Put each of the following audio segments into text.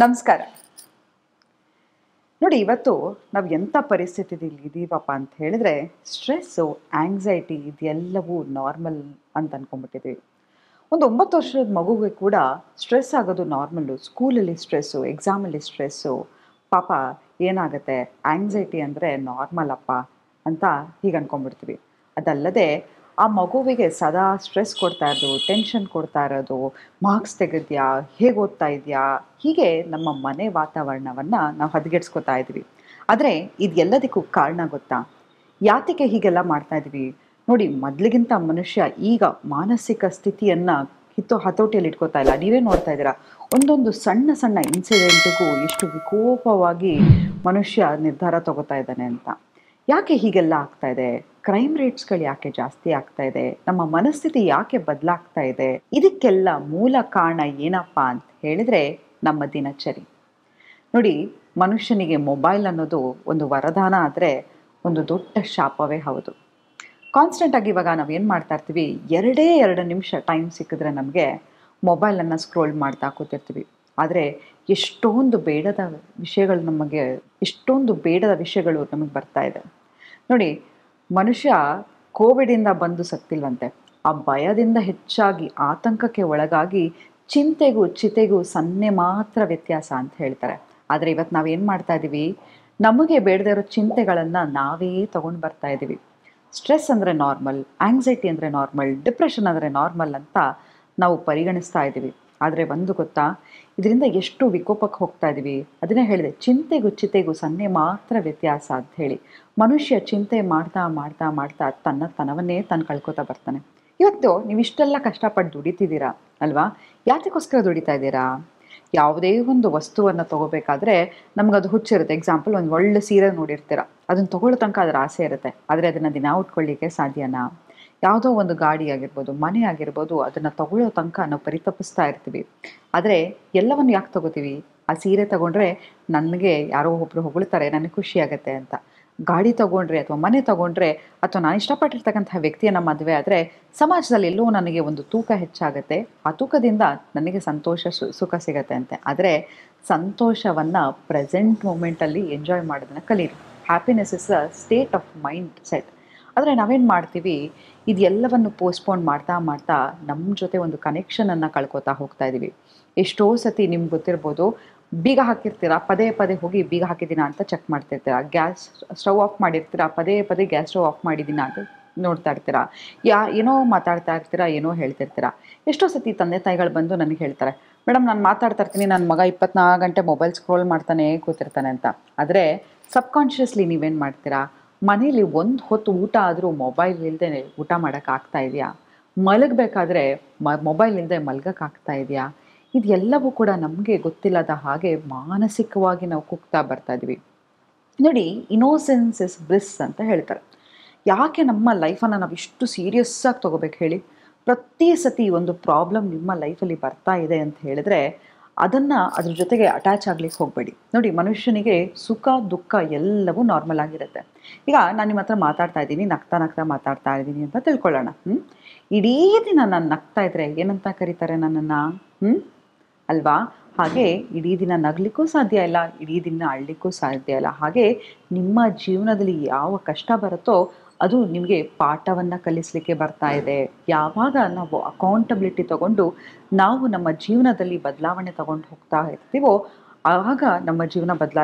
ನಮಸ್ಕಾರ. ನೋಡಿ, ಇವತ್ತು ನಾವು ಎಂಥ ಪರಿಸ್ಥಿತಿಯಲ್ಲಿ ಇದ್ದೀವಪ್ಪ ಅಂತ ಹೇಳಿದ್ರೆ, ಸ್ಟ್ರೆಸ್ಸು, ಆಂಗ್ಸೈಟಿ ಇದೆಲ್ಲವೂ ನಾರ್ಮಲ್ ಅಂತ ಅನ್ಕೊಂಡ್ಬಿಟ್ಟಿದ್ದೀವಿ. ಒಂದು 9 ವರ್ಷದ ಮಗುವಿಗೆ ಕೂಡ ಸ್ಟ್ರೆಸ್ ಆಗೋದು ನಾರ್ಮಲ್ಲು. ಸ್ಕೂಲಲ್ಲಿ ಸ್ಟ್ರೆಸ್ಸು, ಎಕ್ಸಾಮಲ್ಲಿ ಸ್ಟ್ರೆಸ್ಸು. ಪಾಪ ಏನಾಗುತ್ತೆ, ಆಂಗ್ಸೈಟಿ ಅಂದರೆ ನಾರ್ಮಲ್ ಅಪ್ಪ ಅಂತ ಹೀಗೆ ಅನ್ಕೊಂಡ್ಬಿಡ್ತೀವಿ. ಅದಲ್ಲದೆ ಆ ಮಗುವಿಗೆ ಸದಾ ಸ್ಟ್ರೆಸ್ ಕೊಡ್ತಾ ಇರೋದು, ಟೆನ್ಷನ್ ಕೊಡ್ತಾ ಇರೋದು, ಮಾರ್ಕ್ಸ್ ತೆಗೆದ್ಯಾ, ಹೇಗೆ ಓದ್ತಾ ಇದೆಯಾ, ಹೀಗೆ ನಮ್ಮ ಮನೆ ವಾತಾವರಣವನ್ನು ನಾವು ಹದಗೆಡ್ಸ್ಕೊತಾ ಇದ್ವಿ. ಆದರೆ ಇದೆಲ್ಲದಕ್ಕೂ ಕಾರಣ ಗೊತ್ತಾ? ಯಾತಕ್ಕೆ ಹೀಗೆಲ್ಲ ಮಾಡ್ತಾ ಇದ್ವಿ? ನೋಡಿ, ಮೊದಲಿಗಿಂತ ಮನುಷ್ಯ ಈಗ ಮಾನಸಿಕ ಸ್ಥಿತಿಯನ್ನು ಹತೋಟಿಯಲ್ಲಿ ಇಟ್ಕೋತಾ ಇಲ್ಲ. ನೀವೇ ನೋಡ್ತಾ ಇದ್ದೀರಾ, ಒಂದೊಂದು ಸಣ್ಣ ಸಣ್ಣ ಇನ್ಸಿಡೆಂಟಿಗೂ ಎಷ್ಟು ವಿಕೋಪವಾಗಿ ಮನುಷ್ಯ ನಿರ್ಧಾರ ತಗೋತಾ ಇದ್ದಾನೆ ಅಂತ. ಯಾಕೆ ಹೀಗೆಲ್ಲ ಆಗ್ತಾ ಇದೆ? ಕ್ರೈಮ್ ರೇಟ್ಸ್ಗಳು ಯಾಕೆ ಜಾಸ್ತಿ ಆಗ್ತಾ ಇದೆ? ನಮ್ಮ ಮನಸ್ಥಿತಿ ಯಾಕೆ ಬದಲಾಗ್ತಾ ಇದೆ? ಇದಕ್ಕೆಲ್ಲ ಮೂಲ ಕಾರಣ ಏನಪ್ಪ ಅಂತ ಹೇಳಿದ್ರೆ ನಮ್ಮ ದಿನಚರಿ. ನೋಡಿ, ಮನುಷ್ಯನಿಗೆ ಮೊಬೈಲ್ ಅನ್ನೋದು ಒಂದು ವರದಾನ ಆದರೆ ಒಂದು ದೊಡ್ಡ ಶಾಪವೇ ಹೌದು. ಕಾನ್ಸ್ಟೆಂಟಾಗಿ ಇವಾಗ ನಾವೇನು ಮಾಡ್ತಾ ಇರ್ತೀವಿ, 2 ನಿಮಿಷ ಟೈಮ್ ಸಿಕ್ಕಿದ್ರೆ ನಮಗೆ ಮೊಬೈಲನ್ನು ಸ್ಕ್ರೋಲ್ ಮಾಡ್ತಾ ಕೂತಿರ್ತೀವಿ. ಆದರೆ ಎಷ್ಟೊಂದು ಬೇಡದ ವಿಷಯಗಳು ನಮಗೆ ಬರ್ತಾ ಇದೆ. ನೋಡಿ, ಮನುಷ್ಯ ಕೋವಿಡಿಂದ ಬಂದು ಸತ್ತಿಲ್ವಂತೆ. ಆ ಭಯದಿಂದ ಹೆಚ್ಚಾಗಿ ಆತಂಕಕ್ಕೆ ಒಳಗಾಗಿ ಚಿಂತೆಗೂ ಚಿತೆಗೂ ಸನ್ನೆ ಮಾತ್ರ ವ್ಯತ್ಯಾಸ ಅಂತ ಹೇಳ್ತಾರೆ. ಆದರೆ ಇವತ್ತು ನಾವೇನು ಮಾಡ್ತಾ ಇದ್ದೀವಿ, ನಮಗೆ ಬೇಡದೇ ಇರೋ ಚಿಂತೆಗಳನ್ನು ನಾವೇ ತೊಗೊಂಡು ಬರ್ತಾ ಇದ್ದೀವಿ. ಸ್ಟ್ರೆಸ್ ಅಂದರೆ ನಾರ್ಮಲ್, ಆಂಗ್ಸೈಟಿ ಅಂದರೆ ನಾರ್ಮಲ್, ಡಿಪ್ರೆಷನ್ ಅಂದರೆ ನಾರ್ಮಲ್ ಅಂತ ನಾವು ಪರಿಗಣಿಸ್ತಾ ಇದ್ದೀವಿ. ಆದರೆ ಒಂದು ಗೊತ್ತಾ, ಇದರಿಂದ ಎಷ್ಟು ವಿಕೋಪಕ್ಕೆ ಹೋಗ್ತಾ ಇದ್ದೀವಿ. ಅದನ್ನೇ ಹೇಳಿದೆ, ಚಿಂತೆಗೂ ಚಿತೆಗೂ ಸನ್ನೆ ಮಾತ್ರ ವ್ಯತ್ಯಾಸ ಅಂತ ಹೇಳಿ. ಮನುಷ್ಯ ಚಿಂತೆ ಮಾಡ್ತಾ ಮಾಡ್ತಾ ಮಾಡ್ತಾ ತನ್ನವನ್ನೇ ತಾನು ಕಳ್ಕೊತಾ ಬರ್ತಾನೆ. ಇವತ್ತು ನೀವು ಇಷ್ಟೆಲ್ಲ ಕಷ್ಟಪಟ್ಟು ದುಡಿತಿದ್ದೀರಾ ಅಲ್ವಾ? ಯಾತಕ್ಕೋಸ್ಕರ ದುಡಿತಾ ಇದ್ದೀರಾ? ಯಾವುದೇ ಒಂದು ವಸ್ತುವನ್ನು ತೊಗೋಬೇಕಾದ್ರೆ ನಮಗದು ಹುಚ್ಚಿರುತ್ತೆ. ಎಕ್ಸಾಂಪಲ್, ಒಂದು ಒಳ್ಳೆ ಸೀರೆ ನೋಡಿರ್ತೀರ, ಅದನ್ನು ತೊಗೊಳ್ಳೋ ತನಕ ಅದರ ಆಸೆ ಇರುತ್ತೆ. ಆದರೆ ಅದನ್ನು ದಿನ ಉಟ್ಕೊಳ್ಳಿಕ್ಕೆ ಸಾಧ್ಯನಾ? ಯಾವುದೋ ಒಂದು ಗಾಡಿ ಆಗಿರ್ಬೋದು, ಮನೆ ಆಗಿರ್ಬೋದು, ಅದನ್ನು ತಗೊಳ್ಳೋ ತನಕ ನಾವು ಪರಿತಪಿಸ್ತಾ ಇರ್ತೀವಿ. ಆದರೆ ಎಲ್ಲವನ್ನು ಯಾಕೆ ತೊಗೋತೀವಿ? ಆ ಸೀರೆ ತೊಗೊಂಡ್ರೆ ನನಗೆ ಯಾರೋ ಒಬ್ಬರು ಹೊಗಳ್ತಾರೆ, ನನಗೆ ಖುಷಿಯಾಗತ್ತೆ ಅಂತ. ಗಾಡಿ ತೊಗೊಂಡ್ರೆ ಅಥವಾ ಮನೆ ತೊಗೊಂಡ್ರೆ ಅಥವಾ ನಾನು ಇಷ್ಟಪಟ್ಟಿರ್ತಕ್ಕಂಥ ವ್ಯಕ್ತಿಯನ್ನು ಮದುವೆ ಆದರೆ ಸಮಾಜದಲ್ಲಿ ಎಲ್ಲೋ ನನಗೆ ಒಂದು ತೂಕ ಹೆಚ್ಚಾಗತ್ತೆ. ಆ ತೂಕದಿಂದ ನನಗೆ ಸಂತೋಷ ಸುಖ ಸಿಗತ್ತೆ ಅಂತೆ. ಆದರೆ ಸಂತೋಷವನ್ನು ಪ್ರೆಸೆಂಟ್ ಮೂಮೆಂಟಲ್ಲಿ ಎಂಜಾಯ್ ಮಾಡೋದನ್ನು ಕಲೀರಿ. Happiness is a state of mind set. ಆದರೆ ನಾವೇನು ಮಾಡ್ತೀವಿ, ಇದೆಲ್ಲವನ್ನು ಪೋಸ್ಟ್ಪೋನ್ ಮಾಡ್ತಾ ಮಾಡ್ತಾ ನಮ್ಮ ಜೊತೆ ಒಂದು ಕನೆಕ್ಷನನ್ನು ಕಳ್ಕೊತಾ ಹೋಗ್ತಾ ಇದ್ದೀವಿ. ಎಷ್ಟೋ ಸತಿ ನಿಮ್ಗೆ ಗೊತ್ತಿರ್ಬೋದು, ಬೀಗ ಹಾಕಿರ್ತೀರಾ, ಪದೇ ಪದೇ ಹೋಗಿ ಬೀಗ ಹಾಕಿದ್ದೀನ ಅಂತ ಚೆಕ್ ಮಾಡ್ತಿರ್ತೀರಾ. ಗ್ಯಾಸ್ ಸ್ಟವ್ ಆಫ್ ಮಾಡಿರ್ತೀರಾ, ಪದೇ ಪದೇ ಗ್ಯಾಸ್ ಸ್ಟವ್ ಆಫ್ ಮಾಡಿದ್ದೀನ ಅಂತ ನೋಡ್ತಾ ಇರ್ತೀರಾ. ಏನೋ ಮಾತಾಡ್ತಾ ಇರ್ತೀರಾ, ಏನೋ ಹೇಳ್ತಿರ್ತೀರಾ. ಎಷ್ಟೋ ಸತಿ ತಂದೆ ತಾಯಿಗಳು ಬಂದು ನನಗೆ ಹೇಳ್ತಾರೆ, ಮೇಡಮ್ ನಾನು ಮಾತಾಡ್ತಾ ಇರ್ತೀನಿ, ನನ್ನ ಮಗ 24 ಗಂಟೆ ಮೊಬೈಲ್ ಸ್ಕ್ರೋಲ್ ಮಾಡ್ತಾನೆ ಕೂತಿರ್ತಾನೆ ಅಂತ. ಆದರೆ ಸಬ್ಕಾನ್ಷಿಯಸ್ಲಿ ನೀವೇನು ಮಾಡ್ತೀರಾ? ಮನೇಲಿ ಒಂದು ಹೊತ್ತು ಊಟ ಆದರೂ ಮೊಬೈಲ್ ಇಲ್ಲದೆ ಊಟ ಮಾಡೋಕ್ಕಾಗ್ತಾ ಇದೆಯಾ? ಮಲಗಬೇಕಾದ್ರೆ ಮೊಬೈಲ್ ಇಲ್ಲದೆ ಮಲಗೋಕ್ಕಾಗ್ತಾ ಇದೆಯಾ? ಇದೆಲ್ಲವೂ ಕೂಡ ನಮಗೆ ಗೊತ್ತಿಲ್ಲದ ಹಾಗೆ ಮಾನಸಿಕವಾಗಿ ನಾವು ಕುಗ್ತಾ ಬರ್ತಾ ಇದ್ವಿ. ನೋಡಿ, ಇನ್ನೋಸೆನ್ಸ್ ಇಸ್ ಬ್ಲಿಸ್ ಅಂತ ಹೇಳ್ತಾರೆ. ಯಾಕೆ ನಮ್ಮ ಲೈಫನ್ನು ನಾವು ಇಷ್ಟು ಸೀರಿಯಸ್ಸಾಗಿ ತೊಗೋಬೇಕು ಹೇಳಿ? ಪ್ರತಿ ಸತಿ ಒಂದು ಪ್ರಾಬ್ಲಮ್ ನಿಮ್ಮ ಲೈಫಲ್ಲಿ ಬರ್ತಾ ಇದೆ ಅಂತ ಹೇಳಿದ್ರೆ ಅದ್ರ ಜೊತೆಗೆ ಅಟ್ಯಾಚ್ ಆಗ್ಲಿಕ್ಕೆ ಹೋಗಬೇಡಿ. ನೋಡಿ, ಮನುಷ್ಯನಿಗೆ ಸುಖ ದುಃಖ ಎಲ್ಲವೂ ನಾರ್ಮಲ್ ಆಗಿರುತ್ತೆ. ಈಗ ನಾನು ನಿಮ್ಮ ಹತ್ರ ಮಾತಾಡ್ತಾ ಇದ್ದೀನಿ, ನಗ್ತಾ ನಗ್ತಾ ಮಾತಾಡ್ತಾ ಇದ್ದೀನಿ ಅಂತ ತಿಳ್ಕೊಳ್ಳೋಣ. ಇಡೀ ದಿನ ನಾನು ನಗ್ತಾ ಇದ್ರೆ ಏನಂತ ಕರೀತಾರೆ ನನ್ನನ್ನು? ಅಲ್ವಾ? ಹಾಗೆ ಇಡೀ ದಿನ ನಗಲಿಕ್ಕೂ ಸಾಧ್ಯ ಇಲ್ಲ, ಇಡೀ ದಿನ ಅಳ್ಲಿಕ್ಕೂ ಸಾಧ್ಯ ಇಲ್ಲ. ಹಾಗೆ ನಿಮ್ಮ ಜೀವನದಲ್ಲಿ ಯಾವ ಕಷ್ಟ ಬರುತ್ತೋ ಅದು ನಿಮಗೆ ಪಾಠವನ್ನು ಕಲಿಸಲಿಕ್ಕೆ ಬರ್ತಾ ಇದೆ. ಯಾವಾಗ ನಾವು ಅಕೌಂಟಬಿಲಿಟಿ ತಗೊಂಡು ನಾವು ನಮ್ಮ ಜೀವನದಲ್ಲಿ ಬದಲಾವಣೆ ತಗೊಂಡು ಹೋಗ್ತಾ ಇರ್ತೀವೋ ಆಗ ನಮ್ಮ ಜೀವನ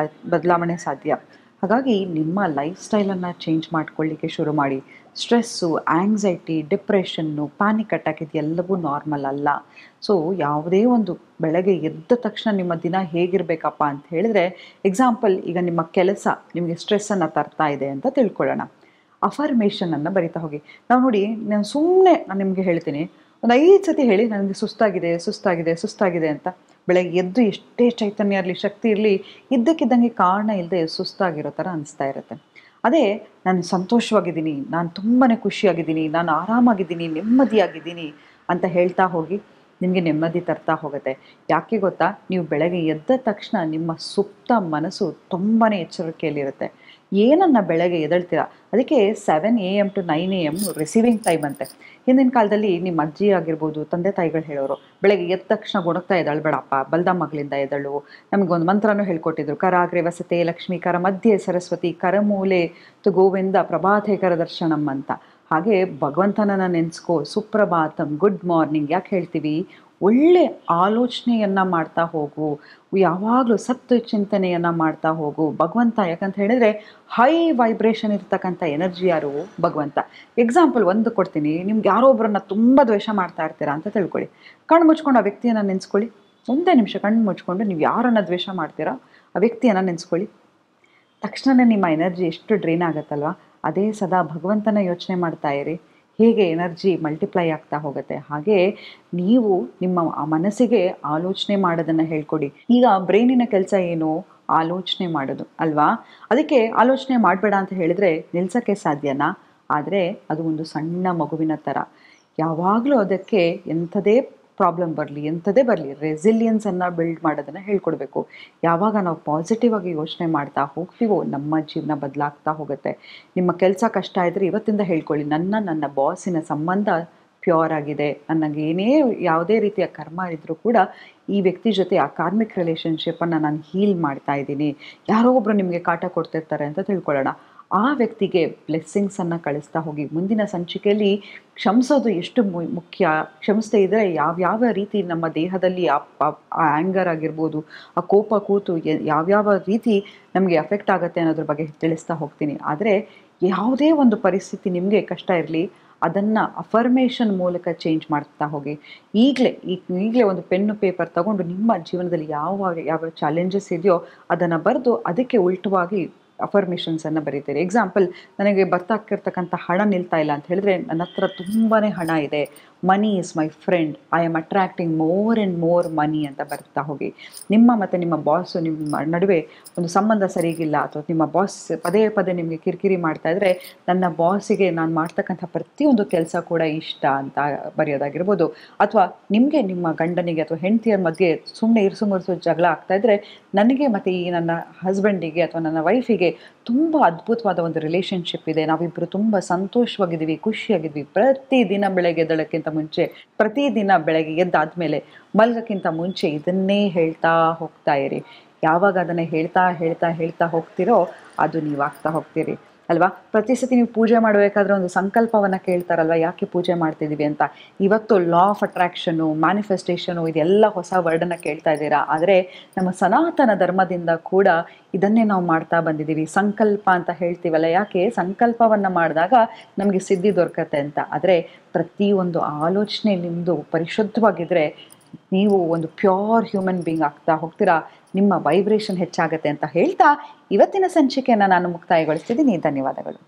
ಬದಲಾವಣೆ ಸಾಧ್ಯ. ಹಾಗಾಗಿ ನಿಮ್ಮ ಲೈಫ್ ಸ್ಟೈಲನ್ನು ಚೇಂಜ್ ಮಾಡ್ಕೊಳ್ಳಿಕ್ಕೆ ಶುರು ಮಾಡಿ. Stress, anxiety, depression, panic attack ಇದೆಲ್ಲವೂ ನಾರ್ಮಲ್ ಅಲ್ಲ. ಸೊ ಯಾವುದೇ ಒಂದು ಬೆಳಗ್ಗೆ ಎದ್ದ ತಕ್ಷಣ ನಿಮ್ಮ ದಿನ ಹೇಗಿರಬೇಕಪ್ಪ ಅಂತ ಹೇಳಿದ್ರೆ, ಎಕ್ಸಾಂಪಲ್, ಈಗ ನಿಮ್ಮ ಕೆಲಸ ನಿಮಗೆ ಸ್ಟ್ರೆಸ್ಸನ್ನು ತರ್ತಾ ಇದೆ ಅಂತ ತಿಳ್ಕೊಳ್ಳೋಣ. ಅಫರ್ಮೇಷನನ್ನು ಬರಿತಾ ಹೋಗಿ. ನೋಡಿ, ನಾನು ನಿಮಗೆ ಹೇಳ್ತೀನಿ, ಒಂದು 5 ಸತಿ ಹೇಳಿ, ನನಗೆ ಸುಸ್ತಾಗಿದೆ ಅಂತ. ಬೆಳಗ್ಗೆ ಎದ್ದು ಎಷ್ಟೇ ಚೈತನ್ಯ ಇರಲಿ, ಶಕ್ತಿ ಇರಲಿ, ಇದ್ದಕ್ಕಿದ್ದಂಗೆ ಕಾರಣ ಇಲ್ಲದೆ ಸುಸ್ತಾಗಿರೋ ಥರ ಅನಿಸ್ತಾ ಇರುತ್ತೆ. ಅದೇ ನಾನು ಸಂತೋಷವಾಗಿದ್ದೀನಿ, ನಾನು ತುಂಬಾ ಖುಷಿಯಾಗಿದ್ದೀನಿ, ನಾನು ಆರಾಮಾಗಿದ್ದೀನಿ, ನೆಮ್ಮದಿಯಾಗಿದ್ದೀನಿ ಅಂತ ಹೇಳ್ತಾ ಹೋಗಿ, ನಿಮಗೆ ನೆಮ್ಮದಿ ತರ್ತಾ ಹೋಗುತ್ತೆ. ಯಾಕೆ ಗೊತ್ತಾ? ನೀವು ಬೆಳಗ್ಗೆ ಎದ್ದ ತಕ್ಷಣ ನಿಮ್ಮ ಸುಪ್ತ ಮನಸ್ಸು ತುಂಬಾ ಎಚ್ಚರಿಕೆಯಲ್ಲಿರುತ್ತೆ. ಏನನ್ನ ಬೆಳಗ್ಗೆ ಎದ್ದೇಳ್ತೀರಾ, ಅದಕ್ಕೆ 7 AM to 9 AM receiving time ಅಂತೆ. ಹಿಂದಿನ ಕಾಲದಲ್ಲಿ ನಿಮ್ಮ ಅಜ್ಜಿ ಆಗಿರ್ಬೋದು, ತಂದೆ ತಾಯಿಗಳು ಹೇಳೋರು, ಬೆಳಗ್ಗೆ ಎದ್ದ ತಕ್ಷಣ ಗುಣಗ್ತಾ ಎದ್ದೇಳ್ಬೇಡಪ್ಪ, ಬಲ್ದ ಮಗಳಿಂದ ಎದ್ದೇಳು. ನಮಗೊಂದು ಮಂತ್ರನೂ ಹೇಳ್ಕೊಟ್ಟಿದ್ರು, ಕರಾಗ್ರೆ ವಸತೆ ಲಕ್ಷ್ಮೀ, ಕರ ಮಧ್ಯೆ ಸರಸ್ವತಿ, ಕರಮೂಲೆ ತು ಗೋವಿಂದ ಪ್ರಭಾತೆ ಕರ ದರ್ಶನಂ ಅಂತ. ಹಾಗೆ ಭಗವಂತನನ್ನ ನೆನೆಸ್ಕೋ, ಸುಪ್ರಭಾತಂ, ಗುಡ್ ಮಾರ್ನಿಂಗ್ ಯಾಕೆ ಹೇಳ್ತೀವಿ? ಒಳ್ಳೆ ಆಲೋಚನೆಯನ್ನು ಮಾಡ್ತಾ ಹೋಗು, ಯಾವಾಗಲೂ ಸತ್ಯ ಚಿಂತನೆಯನ್ನು ಮಾಡ್ತಾ ಹೋಗು. ಭಗವಂತ ಯಾಕಂತ ಹೇಳಿದರೆ ಹೈ ವೈಬ್ರೇಷನ್ ಇರ್ತಕ್ಕಂಥ ಎನರ್ಜಿ ಯಾರು? ಭಗವಂತ. ಎಕ್ಸಾಂಪಲ್ ಒಂದು ಕೊಡ್ತೀನಿ. ನಿಮ್ಗೆ ಯಾರೋ ಒಬ್ಬರನ್ನ ತುಂಬ ದ್ವೇಷ ಮಾಡ್ತಾ ಇರ್ತೀರಾ ಅಂತ ತಿಳ್ಕೊಳ್ಳಿ. ಕಣ್ಣು ಮುಚ್ಕೊಂಡು ಆ ವ್ಯಕ್ತಿಯನ್ನು ನೆನೆಸ್ಕೊಳ್ಳಿ. ಒಂದೇ ನಿಮಿಷ ಕಣ್ಣು ಮುಚ್ಕೊಂಡು ನೀವು ಯಾರನ್ನು ದ್ವೇಷ ಮಾಡ್ತೀರಾ ಆ ವ್ಯಕ್ತಿಯನ್ನು ನೆನೆಸ್ಕೊಳ್ಳಿ. ತಕ್ಷಣ ನಿಮ್ಮ ಎನರ್ಜಿ ಎಷ್ಟು ಡ್ರೈನ್ ಆಗುತ್ತಲ್ವ. ಅದೇ ಸದಾ ಭಗವಂತನ ಯೋಚನೆ ಮಾಡ್ತಾ ಇರಿ, ಹೇಗೆ ಎನರ್ಜಿ ಮಲ್ಟಿಪ್ಲೈ ಆಗ್ತಾ ಹೋಗುತ್ತೆ. ಹಾಗೆ ನೀವು ನಿಮ್ಮ ಮನಸ್ಸಿಗೆ ಆಲೋಚನೆ ಮಾಡೋದನ್ನು ಹೇಳ್ಕೊಡಿ. ಈಗ ಬ್ರೈನಿನ ಕೆಲಸ ಏನು? ಆಲೋಚನೆ ಮಾಡೋದು ಅಲ್ವಾ? ಅದಕ್ಕೆ ಆಲೋಚನೆ ಮಾಡಬೇಡ ಅಂತ ಹೇಳಿದರೆ ನಿಲ್ಸೋಕ್ಕೆ ಸಾಧ್ಯನಾ? ಆದರೆ ಅದು ಒಂದು ಸಣ್ಣ ಮಗುವಿನ ಥರ. ಯಾವಾಗಲೂ ಅದಕ್ಕೆ ಎಂಥದೇ ಪ್ರಾಬ್ಲಮ್ ಬರಲಿ, ಎಂಥದೇ ಬರಲಿ, ರೆಸಿಲಿಯನ್ಸನ್ನು ಬಿಲ್ಡ್ ಮಾಡೋದನ್ನು ಹೇಳ್ಕೊಡ್ಬೇಕು. ಯಾವಾಗ ನಾವು ಪಾಸಿಟಿವ್ ಆಗಿ ಯೋಚನೆ ಮಾಡ್ತಾ ಹೋಗ್ತೀವೋ ನಮ್ಮ ಜೀವನ ಬದಲಾಗ್ತಾ ಹೋಗುತ್ತೆ. ನಿಮ್ಮ ಕೆಲಸ ಕಷ್ಟ ಇದ್ದರೆ ಇವತ್ತಿಂದ ಹೇಳ್ಕೊಳ್ಳಿ, ನನ್ನ ಬಾಸಿನ ಸಂಬಂಧ ಪ್ಯೂರ್ ಆಗಿದೆ, ನನಗೆ ಯಾವುದೇ ರೀತಿಯ ಕರ್ಮ ಇದ್ದರೂ ಕೂಡ ಈ ವ್ಯಕ್ತಿ ಜೊತೆ ಆ ಕಾರ್ಮಿಕ್ ರಿಲೇಷನ್ಶಿಪ್ಪನ್ನು ನಾನು ಹೀಲ್ ಮಾಡ್ತಾ ಇದ್ದೀನಿ. ಯಾರೋ ಒಬ್ಬರು ನಿಮಗೆ ಕಾಟ ಕೊಡ್ತಿರ್ತಾರೆ ಅಂತ ತಿಳ್ಕೊಳ್ಳೋಣ, ಆ ವ್ಯಕ್ತಿಗೆ ಬ್ಲೆಸ್ಸಿಂಗ್ಸನ್ನು ಕಳಿಸ್ತಾ ಹೋಗಿ. ಮುಂದಿನ ಸಂಚಿಕೆಯಲ್ಲಿ ಕ್ಷಮಿಸೋದು ಎಷ್ಟು ಮುಖ್ಯ, ಕ್ಷಮಿಸದೇ ಇದ್ದರೆ ಯಾವ್ಯಾವ ರೀತಿ ನಮ್ಮ ದೇಹದಲ್ಲಿ ಆ ಆ್ಯಂಗರ್ ಆಗಿರ್ಬೋದು, ಆ ಕೋಪ ಕೂತು ಯಾವ್ಯಾವ ರೀತಿ ನಮಗೆ ಅಫೆಕ್ಟ್ ಆಗುತ್ತೆ ಅನ್ನೋದ್ರ ಬಗ್ಗೆ ತಿಳಿಸ್ತಾ ಹೋಗ್ತೀನಿ. ಆದರೆ ಯಾವುದೇ ಒಂದು ಪರಿಸ್ಥಿತಿ ನಿಮಗೆ ಕಷ್ಟ ಇರಲಿ, ಅದನ್ನು ಅಫರ್ಮೇಷನ್ ಮೂಲಕ ಚೇಂಜ್ ಮಾಡ್ತಾ ಹೋಗಿ. ಈಗಲೇ ಒಂದು ಪೆನ್ನು ಪೇಪರ್ ತಗೊಂಡು ನಿಮ್ಮ ಜೀವನದಲ್ಲಿ ಯಾವ ಚಾಲೆಂಜಸ್ ಇದೆಯೋ ಅದನ್ನು ಬರೆದು ಅದಕ್ಕೆ ಉಲ್ಟವಾಗಿ ಅಫರ್ಮೇಷನ್ಸನ್ನು ಬರೀತೀರಿ. ಎಕ್ಸಾಂಪಲ್, ನನಗೆ ಬರ್ತಾಕಿರ್ತಕ್ಕಂಥ ಹಣ ನಿಲ್ತಾ ಇಲ್ಲ ಅಂತ ಹೇಳಿದ್ರೆ, ನನ್ನ ಹತ್ರ ತುಂಬಾ ಹಣ ಇದೆ, money is my friend, I am attracting more and more money ಅಂತ ಬರ್ತಾ ಹೋಗಿ. ನಿಮ್ಮ ಮತ್ತು ನಿಮ್ಮ ಬಾಸು ನಿಮ್ಮ ನಡುವೆ ಒಂದು ಸಂಬಂಧ ಸರಿಗಿಲ್ಲ, ಅಥವಾ ನಿಮ್ಮ ಬಾಸ್ ಪದೇ ಪದೇ ನಿಮಗೆ ಕಿರಿಕಿರಿ ಮಾಡ್ತಾ ಇದ್ದರೆ, ನನ್ನ ಬಾಸಿಗೆ ನಾನು ಮಾಡ್ತಕ್ಕಂಥ ಪ್ರತಿಯೊಂದು ಕೆಲಸ ಕೂಡ ಇಷ್ಟ ಅಂತ ಬರೆಯೋದಾಗಿರ್ಬೋದು. ಅಥವಾ ನಿಮಗೆ ನಿಮ್ಮ ಗಂಡನಿಗೆ ಅಥವಾ ಹೆಂಡತಿಯರ ಮಧ್ಯೆ ಸುಮ್ಮನೆ ಇರಿಸು ಜಗಳ ಆಗ್ತಾ ಇದ್ದರೆ, ನನಗೆ ಮತ್ತು ಈ ನನ್ನ ಹಸ್ಬೆಂಡಿಗೆ ಅಥವಾ ನನ್ನ ವೈಫಿಗೆ ತುಂಬ ಅದ್ಭುತವಾದ ಒಂದು ರಿಲೇಷನ್ಶಿಪ್ ಇದೆ, ನಾವಿಬ್ಬರು ತುಂಬ ಸಂತೋಷವಾಗಿದ್ದೀವಿ, ಖುಷಿಯಾಗಿದ್ವಿ. ಪ್ರತಿದಿನ ಬೆಳಗ್ಗೆ ಎದ್ದಾದಮೇಲೆ ಮಲಗೋಕ್ಕಿಂತ ಮುಂಚೆ ಇದನ್ನೇ ಹೇಳ್ತಾ ಹೋಗ್ತಾ ಇರಿ. ಯಾವಾಗ ಅದನ್ನು ಹೇಳ್ತಾ ಹೋಗ್ತಿರೋ ಅದು ನೀವು ಆಗ್ತಾ ಹೋಗ್ತೀರಿ ಅಲ್ವಾ? ಪ್ರತಿ ಸತಿ ನೀವು ಪೂಜೆ ಮಾಡಬೇಕಾದ್ರೆ ಒಂದು ಸಂಕಲ್ಪವನ್ನು ಕೇಳ್ತಾರಲ್ವ, ಯಾಕೆ ಪೂಜೆ ಮಾಡ್ತಿದ್ದೀವಿ ಅಂತ. ಇವತ್ತು ಲಾ ಆಫ್ ಅಟ್ರಾಕ್ಷನು, ಮ್ಯಾನಿಫೆಸ್ಟೇಷನು, ಇದೆಲ್ಲ ಹೊಸ ವರ್ಡನ್ನು ಕೇಳ್ತಾ ಇದ್ದೀರಾ. ಆದರೆ ನಮ್ಮ ಸನಾತನ ಧರ್ಮದಿಂದ ಕೂಡ ಇದನ್ನೇ ನಾವು ಮಾಡ್ತಾ ಬಂದಿದ್ದೀವಿ. ಸಂಕಲ್ಪ ಅಂತ ಹೇಳ್ತೀವಲ್ಲ, ಯಾಕೆ? ಸಂಕಲ್ಪವನ್ನು ಮಾಡಿದಾಗ ನಮಗೆ ಸಿದ್ಧಿ ದೊರಕತ್ತೆ ಅಂತ. ಆದರೆ ಪ್ರತಿಯೊಂದು ಆಲೋಚನೆ ನಿಮ್ಮದು ಪರಿಶುದ್ಧವಾಗಿದ್ದರೆ ನೀವು ಒಂದು ಪ್ಯೂರ್ ಹ್ಯೂಮನ್ ಬೀಯಿಂಗ್ ಆಗ್ತಾ ಹೋಗ್ತೀರಾ, ನಿಮ್ಮ ವೈಬ್ರೇಷನ್ ಹೆಚ್ಚಾಗತ್ತೆ ಅಂತ ಹೇಳ್ತಾ ಇವತ್ತಿನ ಸಂಚಿಕೆಯನ್ನು ನಾನು ಮುಕ್ತಾಯಗೊಳಿಸ್ತಿದ್ದೀನಿ. ಧನ್ಯವಾದಗಳು.